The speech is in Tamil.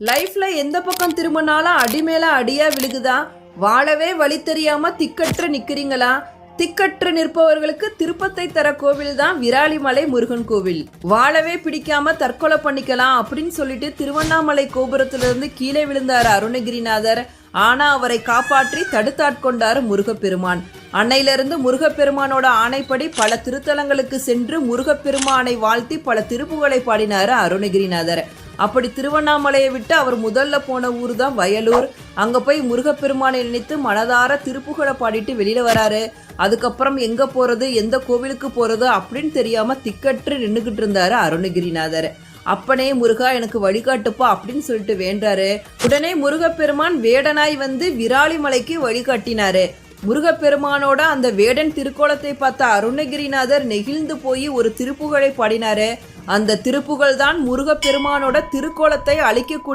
லைஃப்ல எந்த பக்கம் திரும்பினாலும் அடி மேல அடியா விழுகுதா? வாழவே வழி தெரியாம திக்கற்று நிக்கிறீங்களா? திக்கற்று நிற்பவர்களுக்கு திருப்பத்தை தர கோவில் தான் விராலிமலை முருகன் கோவில். வாழவே பிடிக்காம தற்கொலை பண்ணிக்கலாம் அப்படின்னு சொல்லிட்டு திருவண்ணாமலை கோபுரத்திலிருந்து கீழே விழுந்தாரு அருணகிரிநாதர். ஆனா அவரை காப்பாற்றி தடுத்தாட்கொண்டாரு முருகப்பெருமான். அன்னையிலிருந்து முருகப்பெருமானோட ஆணைப்படி பல திருத்தலங்களுக்கு சென்று முருகப்பெருமானை வாழ்த்தி பல திருப்புகளை பாடினாரு அருணகிரிநாதர். அப்படி திருவண்ணாமலையை விட்டு அவர் முதல்ல போன ஊர் தான் வயலூர். அங்க போய் முருகப்பெருமானை நினைத்து மனதார திருப்புகளை பாடிட்டு வெளியில வராரு. அதுக்கப்புறம் எங்க போறது, எந்த கோவிலுக்கு போறது அப்படின்னு தெரியாம திக்கற்று நின்றுகிட்டு இருந்தாரு அருணகிரிநாதர். அப்பனே முருகா எனக்கு வழிகாட்டுப்பா அப்படின்னு சொல்லிட்டு வேண்டாரு. உடனே முருகப்பெருமான் வேடனாய் வந்து விராலிமலைக்கு வழிகாட்டினாரு. முருகப்பெருமானோட அந்த வேடன் திருக்கோலத்தை பார்த்த அருணகிரிநாதர் நெகிழ்ந்து போய் ஒரு திருப்புகழை பாடினாரு. அந்த திருப்புகழ் தான் முருகப்பெருமானோட திருக்கோலத்தை அழிக்கக்கூடிய